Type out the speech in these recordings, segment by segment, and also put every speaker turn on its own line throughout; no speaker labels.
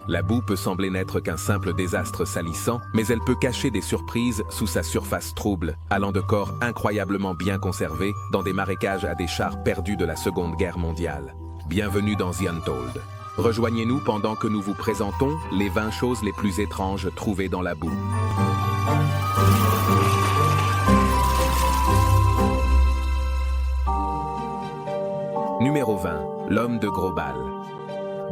La boue peut sembler n'être qu'un simple désastre salissant, mais elle peut cacher des surprises sous sa surface trouble, allant de corps incroyablement bien conservés dans des marécages à des chars perdus de la Seconde Guerre mondiale. Bienvenue dans The Untold. Rejoignez-nous pendant que nous vous présentons les 20 choses les plus étranges trouvées dans la boue. Numéro 20. L'homme de Grobal.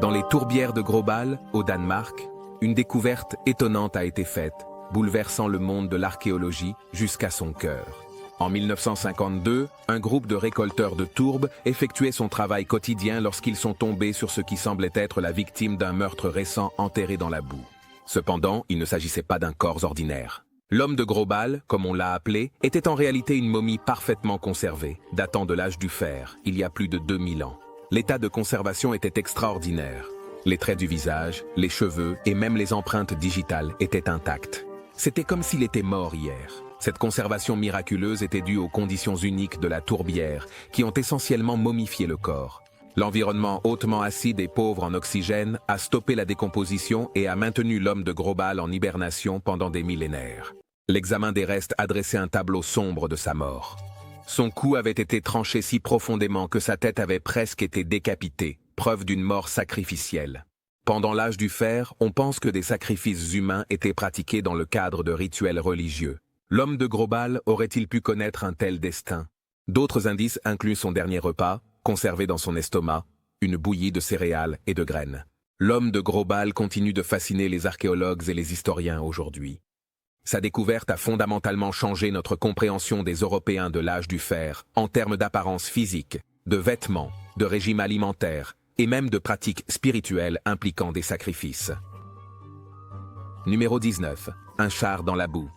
Dans les tourbières de Grobal, au Danemark, une découverte étonnante a été faite, bouleversant le monde de l'archéologie jusqu'à son cœur. En 1952, un groupe de récolteurs de tourbes effectuait son travail quotidien lorsqu'ils sont tombés sur ce qui semblait être la victime d'un meurtre récent enterré dans la boue. Cependant, il ne s'agissait pas d'un corps ordinaire. L'homme de Grobal, comme on l'a appelé, était en réalité une momie parfaitement conservée, datant de l'âge du fer, il y a plus de 2000 ans. L'état de conservation était extraordinaire. Les traits du visage, les cheveux et même les empreintes digitales étaient intactes. C'était comme s'il était mort hier. Cette conservation miraculeuse était due aux conditions uniques de la tourbière, qui ont essentiellement momifié le corps. L'environnement hautement acide et pauvre en oxygène a stoppé la décomposition et a maintenu l'homme de Grobal en hibernation pendant des millénaires. L'examen des restes a dressé un tableau sombre de sa mort. Son cou avait été tranché si profondément que sa tête avait presque été décapitée, preuve d'une mort sacrificielle. Pendant l'âge du fer, on pense que des sacrifices humains étaient pratiqués dans le cadre de rituels religieux. L'homme de Grobal aurait-il pu connaître un tel destin? D'autres indices incluent son dernier repas, conservé dans son estomac, une bouillie de céréales et de graines. L'homme de Grobal continue de fasciner les archéologues et les historiens aujourd'hui. Sa découverte a fondamentalement changé notre compréhension des Européens de l'âge du fer en termes d'apparence physique, de vêtements, de régime alimentaire et même de pratiques spirituelles impliquant des sacrifices. Numéro 19. Un char dans la boue.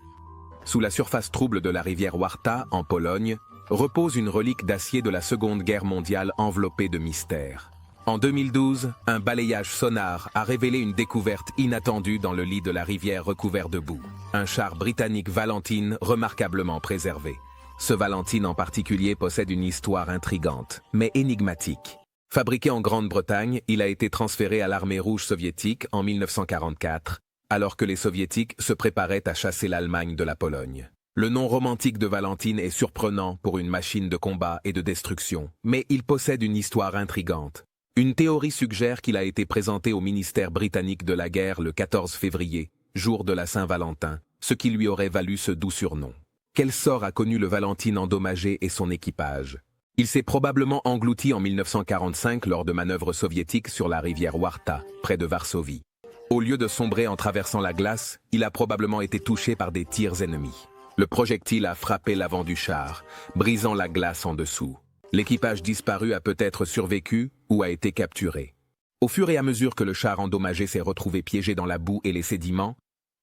Sous la surface trouble de la rivière Warta, en Pologne, repose une relique d'acier de la Seconde Guerre mondiale enveloppée de mystère. En 2012, un balayage sonar a révélé une découverte inattendue dans le lit de la rivière recouvert de boue. Un char britannique Valentine remarquablement préservé. Ce Valentine en particulier possède une histoire intrigante, mais énigmatique. Fabriqué en Grande-Bretagne, il a été transféré à l'armée rouge soviétique en 1944, alors que les soviétiques se préparaient à chasser l'Allemagne de la Pologne. Le nom romantique de Valentine est surprenant pour une machine de combat et de destruction, mais il possède une histoire intrigante. Une théorie suggère qu'il a été présenté au ministère britannique de la guerre le 14 février, jour de la Saint-Valentin, ce qui lui aurait valu ce doux surnom. Quel sort a connu le Valentine endommagé et son équipage? Il s'est probablement englouti en 1945 lors de manœuvres soviétiques sur la rivière Warta, près de Varsovie. Au lieu de sombrer en traversant la glace, il a probablement été touché par des tirs ennemis. Le projectile a frappé l'avant du char, brisant la glace en dessous. L'équipage disparu a peut-être survécu ou a été capturé. Au fur et à mesure que le char endommagé s'est retrouvé piégé dans la boue et les sédiments,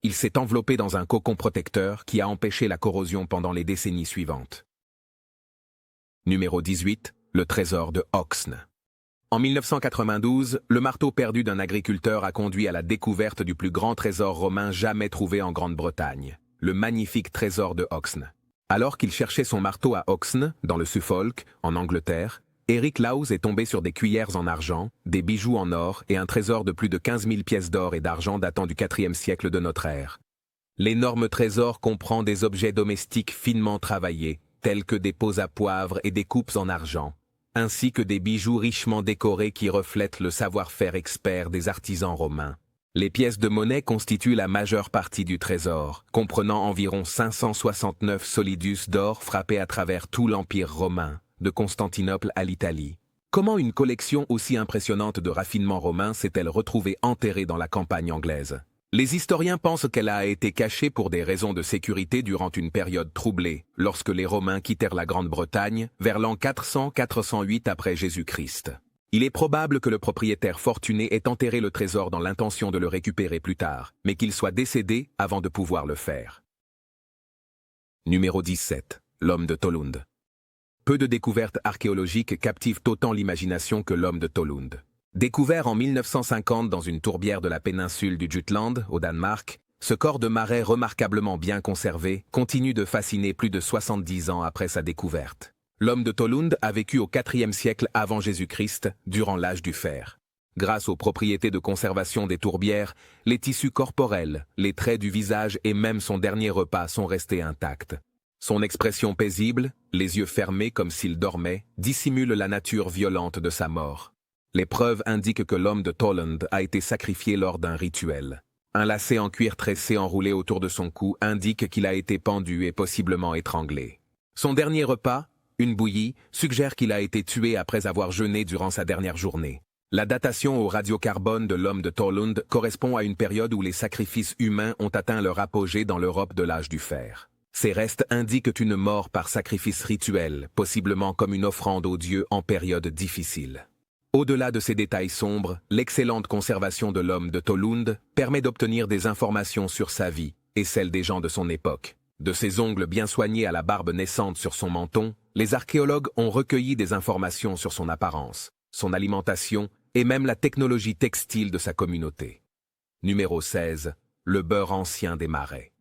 il s'est enveloppé dans un cocon protecteur qui a empêché la corrosion pendant les décennies suivantes. Numéro 18. Le trésor de Oxne. En 1992, le marteau perdu d'un agriculteur a conduit à la découverte du plus grand trésor romain jamais trouvé en Grande-Bretagne, le magnifique trésor de Oxne. Alors qu'il cherchait son marteau à Oxne, dans le Suffolk, en Angleterre, Eric Lawes est tombé sur des cuillères en argent, des bijoux en or et un trésor de plus de 15 000 pièces d'or et d'argent datant du IVe siècle de notre ère. L'énorme trésor comprend des objets domestiques finement travaillés, tels que des pots à poivre et des coupes en argent, ainsi que des bijoux richement décorés qui reflètent le savoir-faire expert des artisans romains. Les pièces de monnaie constituent la majeure partie du trésor, comprenant environ 569 solidus d'or frappés à travers tout l'Empire romain, de Constantinople à l'Italie. Comment une collection aussi impressionnante de raffinements romains s'est-elle retrouvée enterrée dans la campagne anglaise? Les historiens pensent qu'elle a été cachée pour des raisons de sécurité durant une période troublée, lorsque les Romains quittèrent la Grande-Bretagne vers l'an 400-408 après Jésus-Christ. Il est probable que le propriétaire fortuné ait enterré le trésor dans l'intention de le récupérer plus tard, mais qu'il soit décédé avant de pouvoir le faire. Numéro 17. L'homme de Tollund. Peu de découvertes archéologiques captivent autant l'imagination que l'homme de Tollund. Découvert en 1950 dans une tourbière de la péninsule du Jutland, au Danemark, ce corps de marais remarquablement bien conservé continue de fasciner plus de 70 ans après sa découverte. L'homme de Tollund a vécu au IVe siècle avant Jésus-Christ, durant l'âge du fer. Grâce aux propriétés de conservation des tourbières, les tissus corporels, les traits du visage et même son dernier repas sont restés intacts. Son expression paisible, les yeux fermés comme s'il dormait, dissimule la nature violente de sa mort. Les preuves indiquent que l'homme de Toland a été sacrifié lors d'un rituel. Un lacet en cuir tressé enroulé autour de son cou indique qu'il a été pendu et possiblement étranglé. Son dernier repas, une bouillie, suggère qu'il a été tué après avoir jeûné durant sa dernière journée. La datation au radiocarbone de l'homme de Toland correspond à une période où les sacrifices humains ont atteint leur apogée dans l'Europe de l'âge du fer. Ces restes indiquent une mort par sacrifice rituel, possiblement comme une offrande aux dieux en période difficile. Au-delà de ces détails sombres, l'excellente conservation de l'homme de Toland permet d'obtenir des informations sur sa vie et celle des gens de son époque. De ses ongles bien soignés à la barbe naissante sur son menton, les archéologues ont recueilli des informations sur son apparence, son alimentation et même la technologie textile de sa communauté. Numéro 16. Le beurre ancien des marais.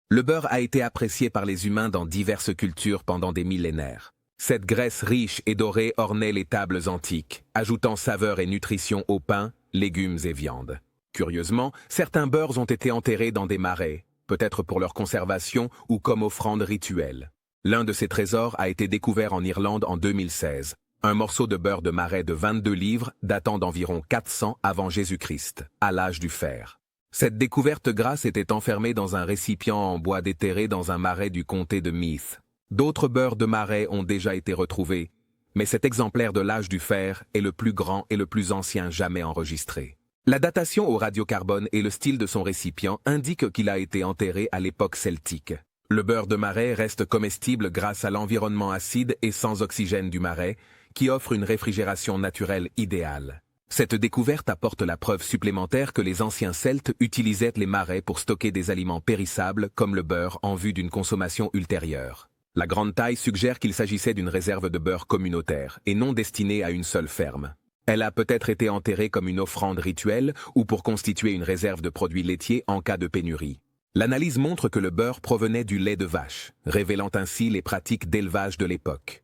Le beurre a été apprécié par les humains dans diverses cultures pendant des millénaires. Cette graisse riche et dorée ornait les tables antiques, ajoutant saveur et nutrition aux pains, légumes et viandes. Curieusement, certains beurres ont été enterrés dans des marais, peut-être pour leur conservation ou comme offrande rituelle. L'un de ces trésors a été découvert en Irlande en 2016. Un morceau de beurre de marais de 22 livres datant d'environ 400 avant Jésus-Christ, à l'âge du fer. Cette découverte grasse était enfermée dans un récipient en bois déterré dans un marais du comté de Meath. D'autres beurres de marais ont déjà été retrouvés, mais cet exemplaire de l'âge du fer est le plus grand et le plus ancien jamais enregistré. La datation au radiocarbone et le style de son récipient indiquent qu'il a été enterré à l'époque celtique. Le beurre de marais reste comestible grâce à l'environnement acide et sans oxygène du marais, qui offre une réfrigération naturelle idéale. Cette découverte apporte la preuve supplémentaire que les anciens Celtes utilisaient les marais pour stocker des aliments périssables comme le beurre en vue d'une consommation ultérieure. La grande taille suggère qu'il s'agissait d'une réserve de beurre communautaire et non destinée à une seule ferme. Elle a peut-être été enterrée comme une offrande rituelle ou pour constituer une réserve de produits laitiers en cas de pénurie. L'analyse montre que le beurre provenait du lait de vache, révélant ainsi les pratiques d'élevage de l'époque.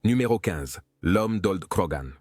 Numéro 15. L'homme d'Old Crogan.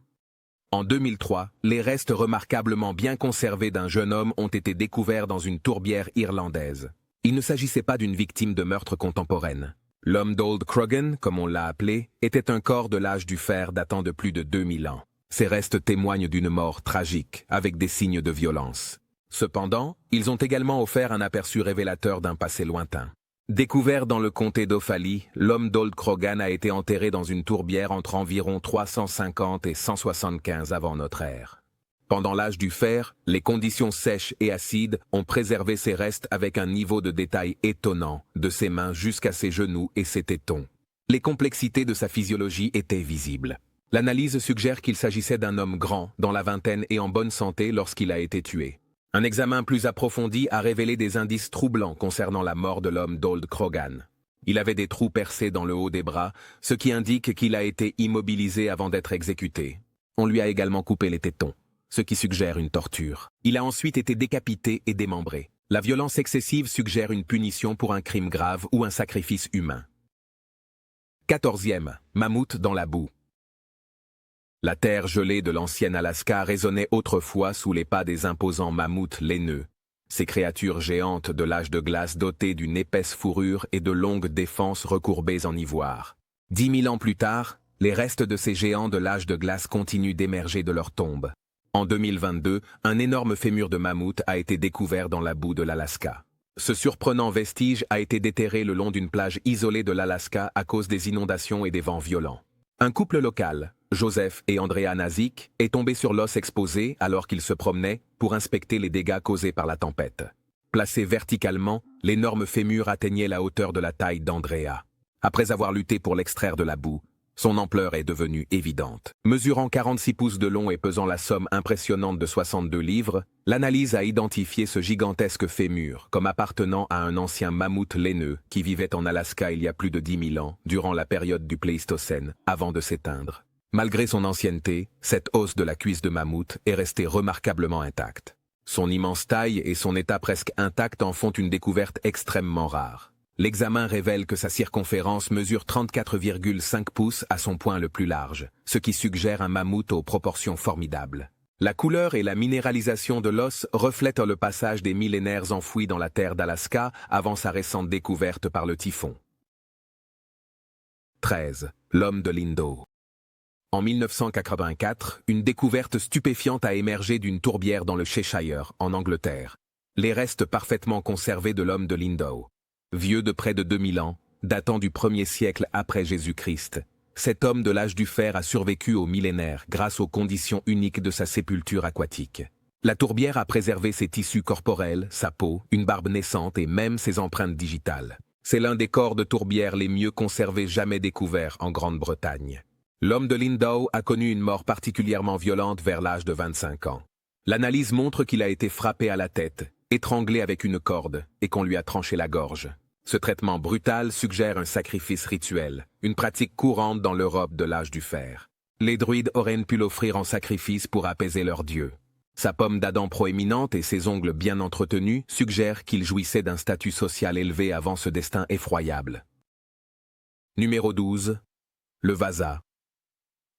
En 2003, les restes remarquablement bien conservés d'un jeune homme ont été découverts dans une tourbière irlandaise. Il ne s'agissait pas d'une victime de meurtre contemporaine. L'homme d'Old Crogan, comme on l'a appelé, était un corps de l'âge du fer datant de plus de 2000 ans. Ces restes témoignent d'une mort tragique, avec des signes de violence. Cependant, ils ont également offert un aperçu révélateur d'un passé lointain. Découvert dans le comté d'Offaly, l'homme d'Old Crogan a été enterré dans une tourbière entre environ 350 et 175 avant notre ère. Pendant l'âge du fer, les conditions sèches et acides ont préservé ses restes avec un niveau de détail étonnant, de ses mains jusqu'à ses genoux et ses tétons. Les complexités de sa physiologie étaient visibles. L'analyse suggère qu'il s'agissait d'un homme grand, dans la vingtaine et en bonne santé lorsqu'il a été tué. Un examen plus approfondi a révélé des indices troublants concernant la mort de l'homme d'Old Crogan. Il avait des trous percés dans le haut des bras, ce qui indique qu'il a été immobilisé avant d'être exécuté. On lui a également coupé les tétons, ce qui suggère une torture. Il a ensuite été décapité et démembré. La violence excessive suggère une punition pour un crime grave ou un sacrifice humain. 14e. Mammouth dans la boue. La terre gelée de l'ancienne Alaska résonnait autrefois sous les pas des imposants mammouths laineux. Ces créatures géantes de l'âge de glace dotées d'une épaisse fourrure et de longues défenses recourbées en ivoire. 10 000 ans plus tard, les restes de ces géants de l'âge de glace continuent d'émerger de leur tombe. En 2022, un énorme fémur de mammouth a été découvert dans la boue de l'Alaska. Ce surprenant vestige a été déterré le long d'une plage isolée de l'Alaska à cause des inondations et des vents violents. Un couple local, Joseph et Andrea Nazik, est tombé sur l'os exposé alors qu'il se promenait pour inspecter les dégâts causés par la tempête. Placé verticalement, l'énorme fémur atteignait la hauteur de la taille d'Andrea. Après avoir lutté pour l'extraire de la boue, son ampleur est devenue évidente. Mesurant 46 pouces de long et pesant la somme impressionnante de 62 livres, l'analyse a identifié ce gigantesque fémur comme appartenant à un ancien mammouth laineux qui vivait en Alaska il y a plus de 10 000 ans, durant la période du Pléistocène, avant de s'éteindre. Malgré son ancienneté, cette os de la cuisse de mammouth est restée remarquablement intacte. Son immense taille et son état presque intact en font une découverte extrêmement rare. L'examen révèle que sa circonférence mesure 34,5 pouces à son point le plus large, ce qui suggère un mammouth aux proportions formidables. La couleur et la minéralisation de l'os reflètent le passage des millénaires enfouis dans la terre d'Alaska avant sa récente découverte par le typhon. 13. L'homme de Lindow. En 1984, une découverte stupéfiante a émergé d'une tourbière dans le Cheshire, en Angleterre. Les restes parfaitement conservés de l'homme de Lindow. Vieux de près de 2000 ans, datant du 1er siècle après Jésus-Christ, cet homme de l'âge du fer a survécu aux millénaires grâce aux conditions uniques de sa sépulture aquatique. La tourbière a préservé ses tissus corporels, sa peau, une barbe naissante et même ses empreintes digitales. C'est l'un des corps de tourbière les mieux conservés jamais découverts en Grande-Bretagne. L'homme de Lindow a connu une mort particulièrement violente vers l'âge de 25 ans. L'analyse montre qu'il a été frappé à la tête, étranglé avec une corde, et qu'on lui a tranché la gorge. Ce traitement brutal suggère un sacrifice rituel, une pratique courante dans l'Europe de l'âge du fer. Les druides auraient pu l'offrir en sacrifice pour apaiser leur dieu. Sa pomme d'Adam proéminente et ses ongles bien entretenus suggèrent qu'il jouissait d'un statut social élevé avant ce destin effroyable. Numéro 12. Le Vasa.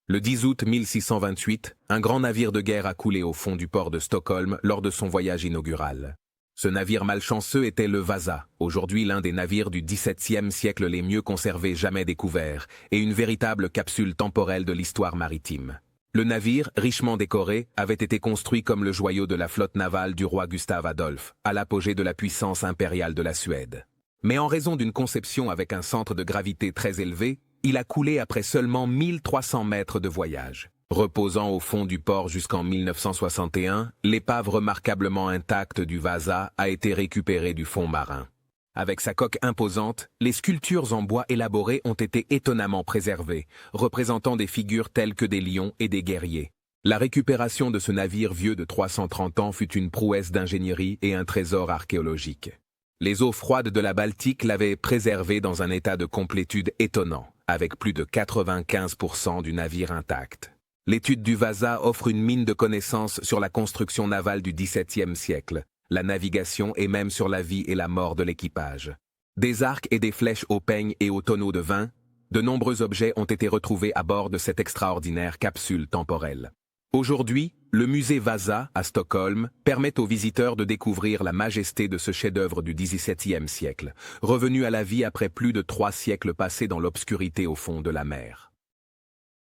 Le 10 août 1628, un grand navire de guerre a coulé au fond du port de Stockholm lors de son voyage inaugural. Ce navire malchanceux était le Vasa, aujourd'hui l'un des navires du XVIIe siècle les mieux conservés jamais découverts, et une véritable capsule temporelle de l'histoire maritime. Le navire, richement décoré, avait été construit comme le joyau de la flotte navale du roi Gustave Adolphe, à l'apogée de la puissance impériale de la Suède. Mais en raison d'une conception avec un centre de gravité très élevé, il a coulé après seulement 1300 mètres de voyage. Reposant au fond du port jusqu'en 1961, l'épave remarquablement intacte du Vasa a été récupérée du fond marin. Avec sa coque imposante, les sculptures en bois élaborées ont été étonnamment préservées, représentant des figures telles que des lions et des guerriers. La récupération de ce navire vieux de 330 ans fut une prouesse d'ingénierie et un trésor archéologique. Les eaux froides de la Baltique l'avaient préservé dans un état de complétude étonnant, avec plus de 95% du navire intact. L'étude du Vasa offre une mine de connaissances sur la construction navale du XVIIe siècle, la navigation et même sur la vie et la mort de l'équipage. Des arcs et des flèches au peigne et au tonneau de vin, de nombreux objets ont été retrouvés à bord de cette extraordinaire capsule temporelle. Aujourd'hui, le musée Vasa, à Stockholm, permet aux visiteurs de découvrir la majesté de ce chef-d'œuvre du XVIIe siècle, revenu à la vie après plus de 3 siècles passés dans l'obscurité au fond de la mer.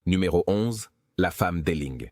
Numéro 11. La femme d'Elling.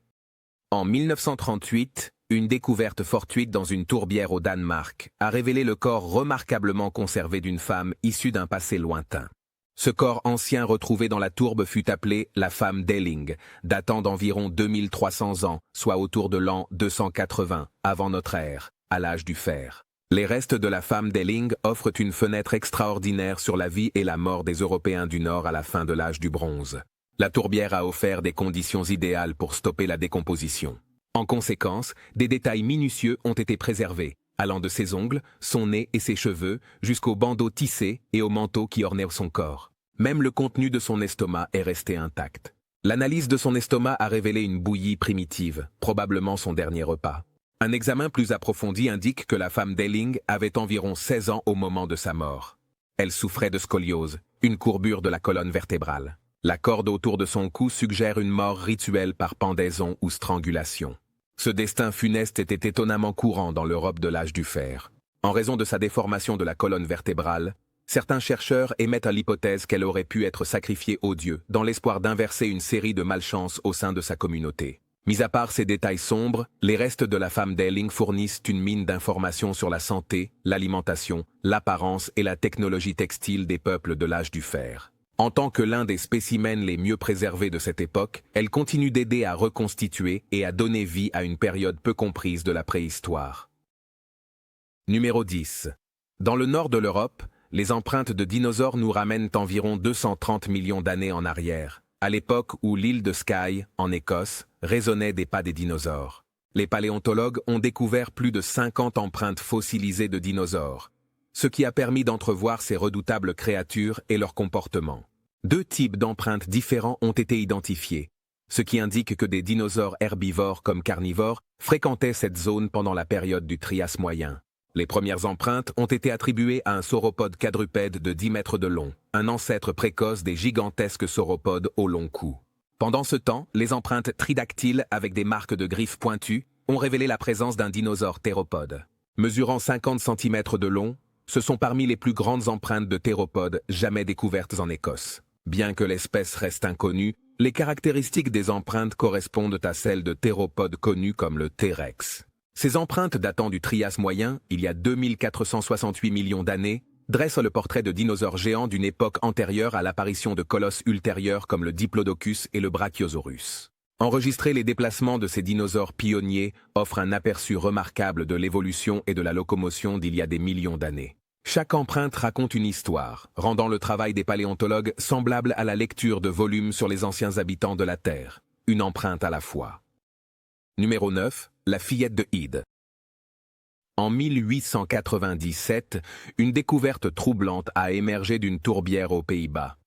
En 1938, une découverte fortuite dans une tourbière au Danemark a révélé le corps remarquablement conservé d'une femme issue d'un passé lointain. Ce corps ancien retrouvé dans la tourbe fut appelé la femme d'Elling, datant d'environ 2300 ans, soit autour de l'an 280, avant notre ère, à l'âge du fer. Les restes de la femme d'Elling offrent une fenêtre extraordinaire sur la vie et la mort des Européens du Nord à la fin de l'âge du bronze. La tourbière a offert des conditions idéales pour stopper la décomposition. En conséquence, des détails minutieux ont été préservés, allant de ses ongles, son nez et ses cheveux, jusqu'aux bandeaux tissés et au manteau qui ornaient son corps. Même le contenu de son estomac est resté intact. L'analyse de son estomac a révélé une bouillie primitive, probablement son dernier repas. Un examen plus approfondi indique que la femme d'Elling avait environ 16 ans au moment de sa mort. Elle souffrait de scoliose, une courbure de la colonne vertébrale. La corde autour de son cou suggère une mort rituelle par pendaison ou strangulation. Ce destin funeste était étonnamment courant dans l'Europe de l'âge du fer. En raison de sa déformation de la colonne vertébrale, certains chercheurs émettent l'hypothèse qu'elle aurait pu être sacrifiée aux dieux, dans l'espoir d'inverser une série de malchances au sein de sa communauté. Mis à part ces détails sombres, les restes de la femme d'Elling fournissent une mine d'informations sur la santé, l'alimentation, l'apparence et la technologie textile des peuples de l'âge du fer. En tant que l'un des spécimens les mieux préservés de cette époque, elle continue d'aider à reconstituer et à donner vie à une période peu comprise de la préhistoire. Numéro 10. Dans le nord de l'Europe, les empreintes de dinosaures nous ramènent environ 230 millions d'années en arrière, à l'époque où l'île de Skye, en Écosse, résonnait des pas des dinosaures. Les paléontologues ont découvert plus de 50 empreintes fossilisées de dinosaures, ce qui a permis d'entrevoir ces redoutables créatures et leur comportement. 2 types d'empreintes différents ont été identifiés, ce qui indique que des dinosaures herbivores comme carnivores fréquentaient cette zone pendant la période du Trias moyen. Les premières empreintes ont été attribuées à un sauropode quadrupède de 10 mètres de long, un ancêtre précoce des gigantesques sauropodes au long cou. Pendant ce temps, les empreintes tridactyles avec des marques de griffes pointues ont révélé la présence d'un dinosaure théropode. Mesurant 50 cm de long, ce sont parmi les plus grandes empreintes de théropodes jamais découvertes en Écosse. Bien que l'espèce reste inconnue, les caractéristiques des empreintes correspondent à celles de théropodes connus comme le T-Rex. Ces empreintes datant du Trias moyen, il y a 2468 millions d'années, dressent le portrait de dinosaures géants d'une époque antérieure à l'apparition de colosses ultérieurs comme le Diplodocus et le Brachiosaurus. Enregistrer les déplacements de ces dinosaures pionniers offre un aperçu remarquable de l'évolution et de la locomotion d'il y a des millions d'années. Chaque empreinte raconte une histoire, rendant le travail des paléontologues semblable à la lecture de volumes sur les anciens habitants de la Terre, une empreinte à la fois. Numéro 9. La fillette de Ide. En 1897, une découverte troublante a émergé d'une tourbière aux Pays-Bas.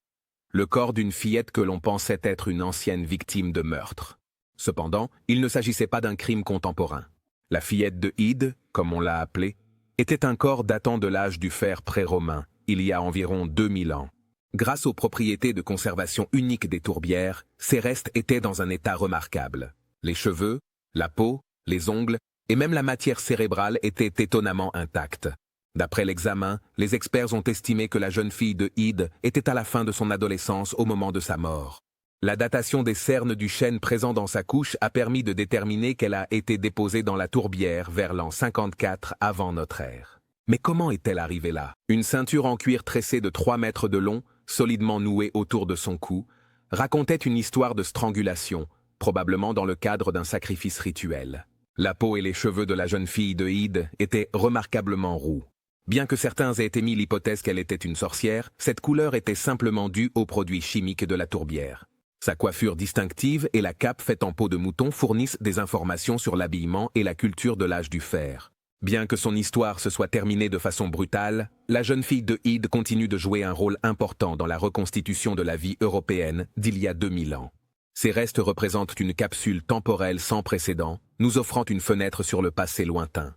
Le corps d'une fillette que l'on pensait être une ancienne victime de meurtre. Cependant, il ne s'agissait pas d'un crime contemporain. La fillette de Ide, comme on l'a appelée, était un corps datant de l'âge du fer pré-romain, il y a environ 2000 ans. Grâce aux propriétés de conservation uniques des tourbières, ces restes étaient dans un état remarquable. Les cheveux, la peau, les ongles et même la matière cérébrale étaient étonnamment intacts. D'après l'examen, les experts ont estimé que la jeune fille de Ide était à la fin de son adolescence au moment de sa mort. La datation des cernes du chêne présent dans sa couche a permis de déterminer qu'elle a été déposée dans la tourbière vers l'an 54 avant notre ère. Mais comment est-elle arrivée là? Une ceinture en cuir tressé de 3 mètres de long, solidement nouée autour de son cou, racontait une histoire de strangulation, probablement dans le cadre d'un sacrifice rituel. La peau et les cheveux de la jeune fille de Ide étaient remarquablement roux. Bien que certains aient émis l'hypothèse qu'elle était une sorcière, cette couleur était simplement due aux produits chimiques de la tourbière. Sa coiffure distinctive et la cape faite en peau de mouton fournissent des informations sur l'habillement et la culture de l'âge du fer. Bien que son histoire se soit terminée de façon brutale, la jeune fille de Ide continue de jouer un rôle important dans la reconstitution de la vie européenne d'il y a 2000 ans. Ces restes représentent une capsule temporelle sans précédent, nous offrant une fenêtre sur le passé lointain.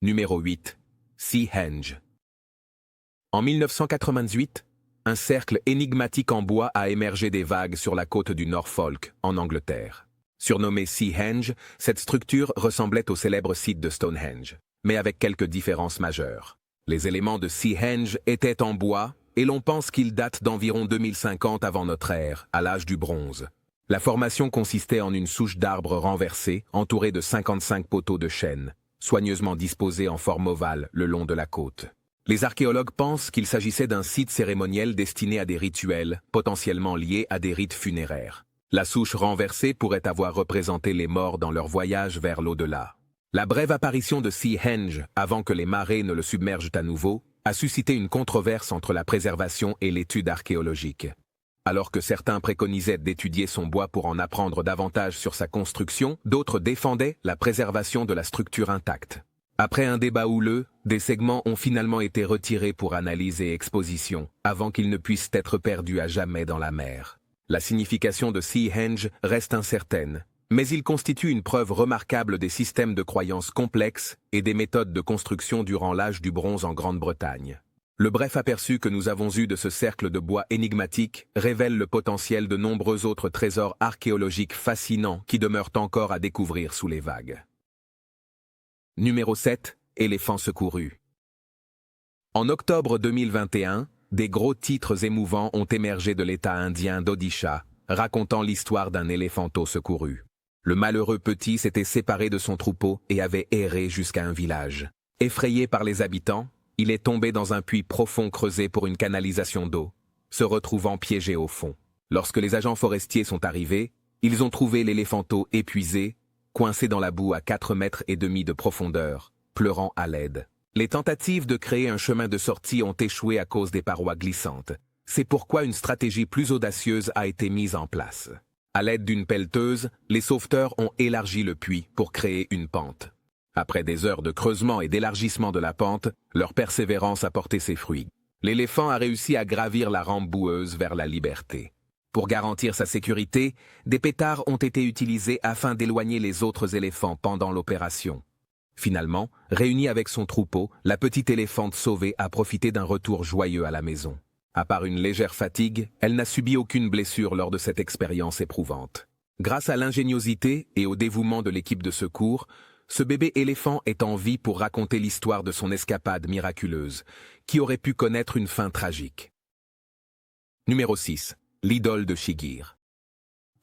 Numéro 8. Seahenge. En 1998, un cercle énigmatique en bois a émergé des vagues sur la côte du Norfolk, en Angleterre. Surnommée Seahenge, cette structure ressemblait au célèbre site de Stonehenge, mais avec quelques différences majeures. Les éléments de Seahenge étaient en bois, et l'on pense qu'ils datent d'environ 2050 avant notre ère, à l'âge du bronze. La formation consistait en une souche d'arbre renversée, entourée de 55 poteaux de chêne, soigneusement disposés en forme ovale le long de la côte. Les archéologues pensent qu'il s'agissait d'un site cérémoniel destiné à des rituels, potentiellement liés à des rites funéraires. La souche renversée pourrait avoir représenté les morts dans leur voyage vers l'au-delà. La brève apparition de Seahenge, avant que les marées ne le submergent à nouveau, a suscité une controverse entre la préservation et l'étude archéologique. Alors que certains préconisaient d'étudier son bois pour en apprendre davantage sur sa construction, d'autres défendaient la préservation de la structure intacte. Après un débat houleux, des segments ont finalement été retirés pour analyse et exposition, avant qu'ils ne puissent être perdus à jamais dans la mer. La signification de Seahenge reste incertaine, mais il constitue une preuve remarquable des systèmes de croyances complexes et des méthodes de construction durant l'âge du bronze en Grande-Bretagne. Le bref aperçu que nous avons eu de ce cercle de bois énigmatique révèle le potentiel de nombreux autres trésors archéologiques fascinants qui demeurent encore à découvrir sous les vagues. Numéro 7. Éléphant secouru. En octobre 2021, des gros titres émouvants ont émergé de l'État indien d'Odisha, racontant l'histoire d'un éléphanteau secouru. Le malheureux petit s'était séparé de son troupeau et avait erré jusqu'à un village. Effrayé par les habitants, il est tombé dans un puits profond creusé pour une canalisation d'eau, se retrouvant piégé au fond. Lorsque les agents forestiers sont arrivés, ils ont trouvé l'éléphanteau épuisé, coincé dans la boue à 4,5 mètres de profondeur, pleurant à l'aide. Les tentatives de créer un chemin de sortie ont échoué à cause des parois glissantes. C'est pourquoi une stratégie plus audacieuse a été mise en place. À l'aide d'une pelleteuse, les sauveteurs ont élargi le puits pour créer une pente. Après des heures de creusement et d'élargissement de la pente, leur persévérance a porté ses fruits. L'éléphant a réussi à gravir la rampe boueuse vers la liberté. Pour garantir sa sécurité, des pétards ont été utilisés afin d'éloigner les autres éléphants pendant l'opération. Finalement, réunie avec son troupeau, la petite éléphante sauvée a profité d'un retour joyeux à la maison. À part une légère fatigue, elle n'a subi aucune blessure lors de cette expérience éprouvante. Grâce à l'ingéniosité et au dévouement de l'équipe de secours, ce bébé éléphant est en vie pour raconter l'histoire de son escapade miraculeuse, qui aurait pu connaître une fin tragique. Numéro 6. L'idole de Shigir.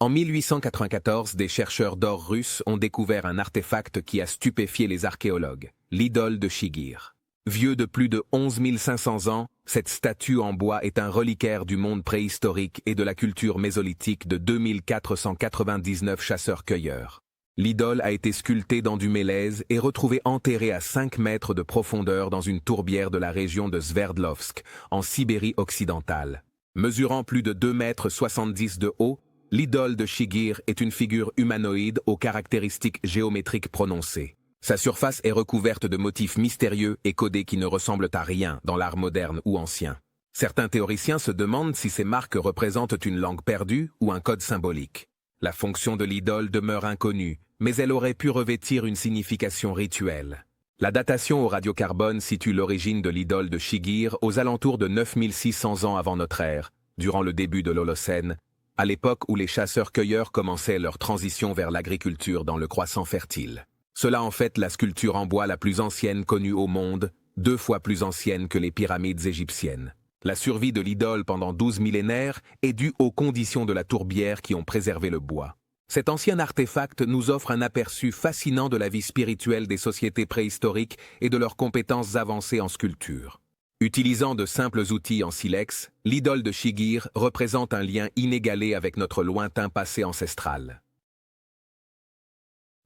En 1894, des chercheurs d'or russes ont découvert un artefact qui a stupéfié les archéologues, l'idole de Shigir. Vieux de plus de 11 500 ans, cette statue en bois est un reliquaire du monde préhistorique et de la culture mésolithique de 2499 chasseurs-cueilleurs. L'idole a été sculptée dans du mélèze et retrouvée enterrée à 5 mètres de profondeur dans une tourbière de la région de Sverdlovsk, en Sibérie occidentale. Mesurant plus de 2,70 m de haut, l'idole de Shigir est une figure humanoïde aux caractéristiques géométriques prononcées. Sa surface est recouverte de motifs mystérieux et codés qui ne ressemblent à rien dans l'art moderne ou ancien. Certains théoriciens se demandent si ces marques représentent une langue perdue ou un code symbolique. La fonction de l'idole demeure inconnue, mais elle aurait pu revêtir une signification rituelle. La datation au radiocarbone situe l'origine de l'idole de Shigir aux alentours de 9600 ans avant notre ère, durant le début de l'Holocène, à l'époque où les chasseurs-cueilleurs commençaient leur transition vers l'agriculture dans le croissant fertile. Cela en fait la sculpture en bois la plus ancienne connue au monde, 2 fois plus ancienne que les pyramides égyptiennes. La survie de l'idole pendant 12 millénaires est due aux conditions de la tourbière qui ont préservé le bois. Cet ancien artefact nous offre un aperçu fascinant de la vie spirituelle des sociétés préhistoriques et de leurs compétences avancées en sculpture. Utilisant de simples outils en silex, l'idole de Shigir représente un lien inégalé avec notre lointain passé ancestral.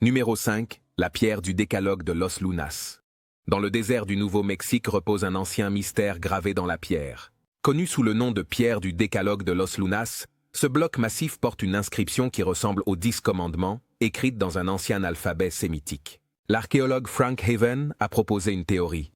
Numéro 5. La pierre du décalogue de Los Lunas. Dans le désert du Nouveau-Mexique repose un ancien mystère gravé dans la pierre. Connu sous le nom de pierre du décalogue de Los Lunas, ce bloc massif porte une inscription qui ressemble aux 10 commandements, écrite dans un ancien alphabet sémitique. L'archéologue Frank Haven a proposé une théorie,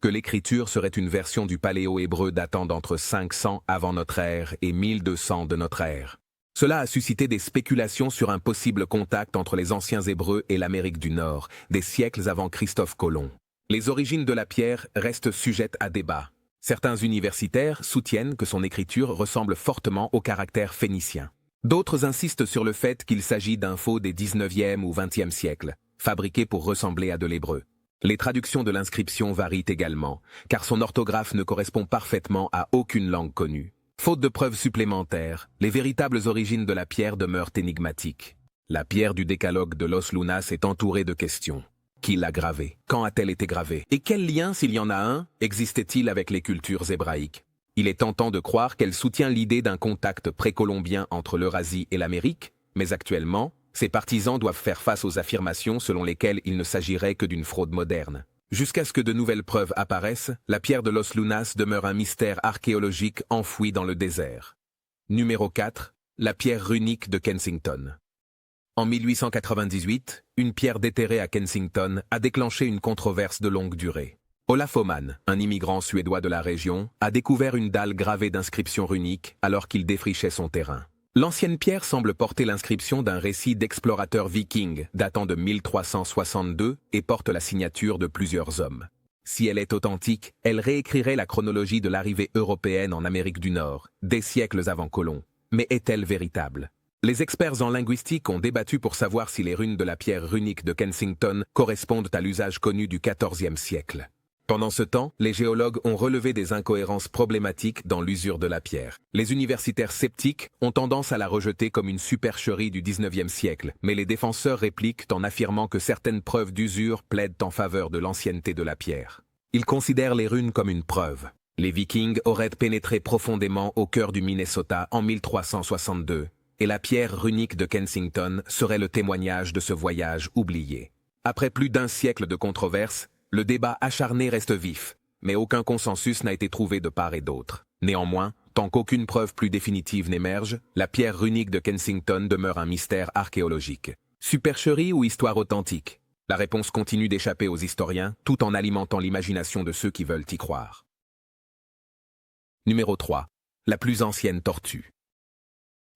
que l'écriture serait une version du paléo-hébreu datant d'entre 500 avant notre ère et 1200 de notre ère. Cela a suscité des spéculations sur un possible contact entre les anciens Hébreux et l'Amérique du Nord, des siècles avant Christophe Colomb. Les origines de la pierre restent sujettes à débat. Certains universitaires soutiennent que son écriture ressemble fortement au caractère phénicien. D'autres insistent sur le fait qu'il s'agit d'un faux des 19e ou 20e siècles, fabriqué pour ressembler à de l'hébreu. Les traductions de l'inscription varient également, car son orthographe ne correspond parfaitement à aucune langue connue. Faute de preuves supplémentaires, les véritables origines de la pierre demeurent énigmatiques. La pierre du décalogue de Los Lunas est entourée de questions. Qui l'a gravée? Quand a-t-elle été gravée? Et quel lien, s'il y en a un, existait-il avec les cultures hébraïques? Il est tentant de croire qu'elle soutient l'idée d'un contact précolombien entre l'Eurasie et l'Amérique, mais actuellement, ses partisans doivent faire face aux affirmations selon lesquelles il ne s'agirait que d'une fraude moderne. Jusqu'à ce que de nouvelles preuves apparaissent, la pierre de Los Lunas demeure un mystère archéologique enfoui dans le désert. Numéro 4. La pierre runique de Kensington. En 1898, une pierre déterrée à Kensington a déclenché une controverse de longue durée. Olaf Åhman, un immigrant suédois de la région, a découvert une dalle gravée d'inscriptions runiques alors qu'il défrichait son terrain. L'ancienne pierre semble porter l'inscription d'un récit d'explorateurs vikings datant de 1362 et porte la signature de plusieurs hommes. Si elle est authentique, elle réécrirait la chronologie de l'arrivée européenne en Amérique du Nord, des siècles avant Colomb. Mais est-elle véritable? Les experts en linguistique ont débattu pour savoir si les runes de la pierre runique de Kensington correspondent à l'usage connu du XIVe siècle. Pendant ce temps, les géologues ont relevé des incohérences problématiques dans l'usure de la pierre. Les universitaires sceptiques ont tendance à la rejeter comme une supercherie du XIXe siècle, mais les défenseurs répliquent en affirmant que certaines preuves d'usure plaident en faveur de l'ancienneté de la pierre. Ils considèrent les runes comme une preuve. Les Vikings auraient pénétré profondément au cœur du Minnesota en 1362, et la pierre runique de Kensington serait le témoignage de ce voyage oublié. Après plus d'un siècle de controverses, le débat acharné reste vif, mais aucun consensus n'a été trouvé de part et d'autre. Néanmoins, tant qu'aucune preuve plus définitive n'émerge, la pierre runique de Kensington demeure un mystère archéologique. Supercherie ou histoire authentique? La réponse continue d'échapper aux historiens, tout en alimentant l'imagination de ceux qui veulent y croire. Numéro 3. La plus ancienne tortue.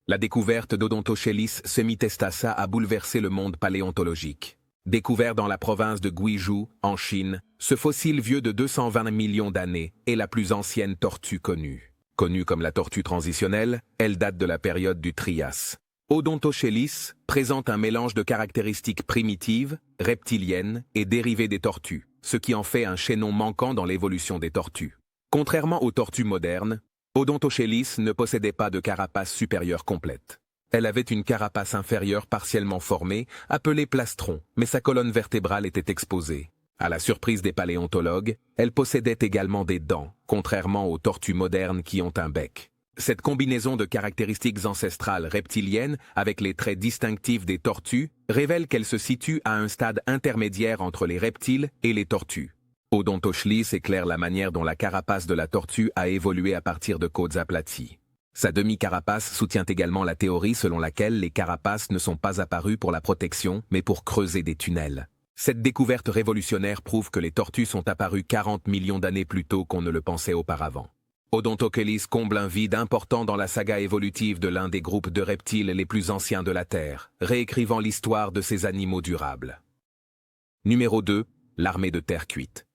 La découverte d'Odontochelys semitestassa a bouleversé le monde paléontologique. Découvert dans la province de Guizhou, en Chine, ce fossile vieux de 220 millions d'années est la plus ancienne tortue connue. Connue comme la tortue transitionnelle, elle date de la période du Trias. Odontochelys présente un mélange de caractéristiques primitives, reptiliennes et dérivées des tortues, ce qui en fait un chaînon manquant dans l'évolution des tortues. Contrairement aux tortues modernes, Odontochelys ne possédait pas de carapace supérieure complète. Elle avait une carapace inférieure partiellement formée, appelée plastron, mais sa colonne vertébrale était exposée. À la surprise des paléontologues, elle possédait également des dents, contrairement aux tortues modernes qui ont un bec. Cette combinaison de caractéristiques ancestrales reptiliennes avec les traits distinctifs des tortues révèle qu'elle se situe à un stade intermédiaire entre les reptiles et les tortues. Odontochelys éclaire la manière dont la carapace de la tortue a évolué à partir de côtes aplaties. Sa demi-carapace soutient également la théorie selon laquelle les carapaces ne sont pas apparues pour la protection, mais pour creuser des tunnels. Cette découverte révolutionnaire prouve que les tortues sont apparues 40 millions d'années plus tôt qu'on ne le pensait auparavant. Odontochelys comble un vide important dans la saga évolutive de l'un des groupes de reptiles les plus anciens de la Terre, réécrivant l'histoire de ces animaux durables. Numéro 2. L'armée de terre cuite.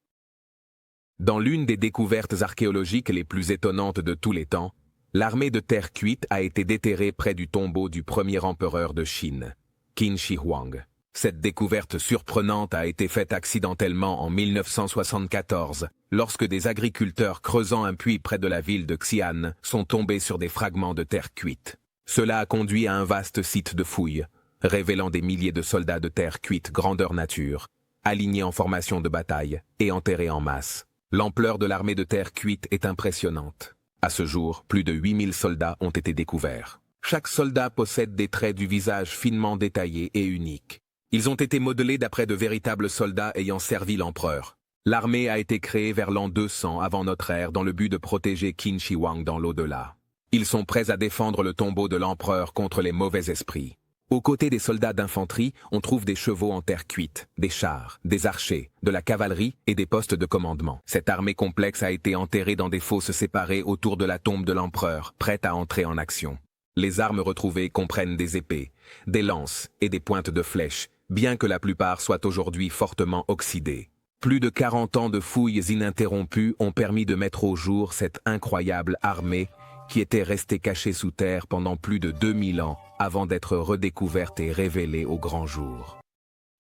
Dans l'une des découvertes archéologiques les plus étonnantes de tous les temps, l'armée de terre cuite a été déterrée près du tombeau du premier empereur de Chine, Qin Shi Huang. Cette découverte surprenante a été faite accidentellement en 1974, lorsque des agriculteurs creusant un puits près de la ville de Xi'an sont tombés sur des fragments de terre cuite. Cela a conduit à un vaste site de fouilles, révélant des milliers de soldats de terre cuite grandeur nature, alignés en formation de bataille et enterrés en masse. L'ampleur de l'armée de terre cuite est impressionnante. À ce jour, plus de 8000 soldats ont été découverts. Chaque soldat possède des traits du visage finement détaillés et uniques. Ils ont été modelés d'après de véritables soldats ayant servi l'empereur. L'armée a été créée vers l'an 200 avant notre ère dans le but de protéger Qin Shi Huang dans l'au-delà. Ils sont prêts à défendre le tombeau de l'empereur contre les mauvais esprits. Aux côtés des soldats d'infanterie, on trouve des chevaux en terre cuite, des chars, des archers, de la cavalerie et des postes de commandement. Cette armée complexe a été enterrée dans des fosses séparées autour de la tombe de l'empereur, prête à entrer en action. Les armes retrouvées comprennent des épées, des lances et des pointes de flèches, bien que la plupart soient aujourd'hui fortement oxydées. Plus de 40 ans de fouilles ininterrompues ont permis de mettre au jour cette incroyable armée qui était restée cachée sous terre pendant plus de 2000 ans avant d'être redécouverte et révélée au grand jour.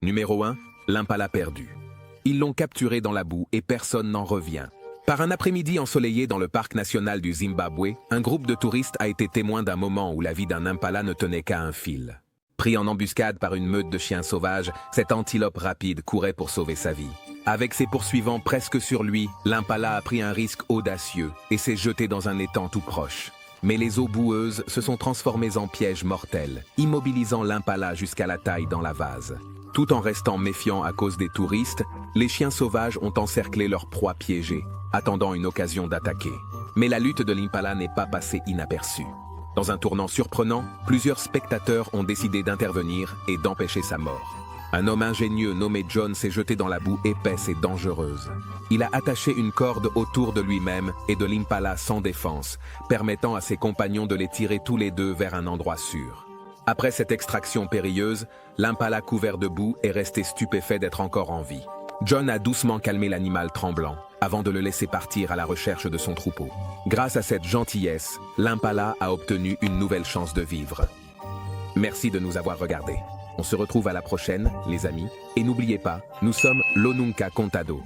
Numéro 1. L'impala perdu. Ils l'ont capturé dans la boue et personne n'en revient. Par un après-midi ensoleillé dans le parc national du Zimbabwe, un groupe de touristes a été témoin d'un moment où la vie d'un impala ne tenait qu'à un fil. Pris en embuscade par une meute de chiens sauvages, cette antilope rapide courait pour sauver sa vie. Avec ses poursuivants presque sur lui, l'impala a pris un risque audacieux et s'est jeté dans un étang tout proche. Mais les eaux boueuses se sont transformées en pièges mortels, immobilisant l'impala jusqu'à la taille dans la vase. Tout en restant méfiants à cause des touristes, les chiens sauvages ont encerclé leur proie piégée, attendant une occasion d'attaquer. Mais la lutte de l'impala n'est pas passée inaperçue. Dans un tournant surprenant, plusieurs spectateurs ont décidé d'intervenir et d'empêcher sa mort. Un homme ingénieux nommé John s'est jeté dans la boue épaisse et dangereuse. Il a attaché une corde autour de lui-même et de l'impala sans défense, permettant à ses compagnons de les tirer tous les deux vers un endroit sûr. Après cette extraction périlleuse, l'impala couvert de boue est resté stupéfait d'être encore en vie. John a doucement calmé l'animal tremblant, avant de le laisser partir à la recherche de son troupeau. Grâce à cette gentillesse, l'impala a obtenu une nouvelle chance de vivre. Merci de nous avoir regardés. On se retrouve à la prochaine, les amis. Et n'oubliez pas, nous sommes l'Onunca Contado.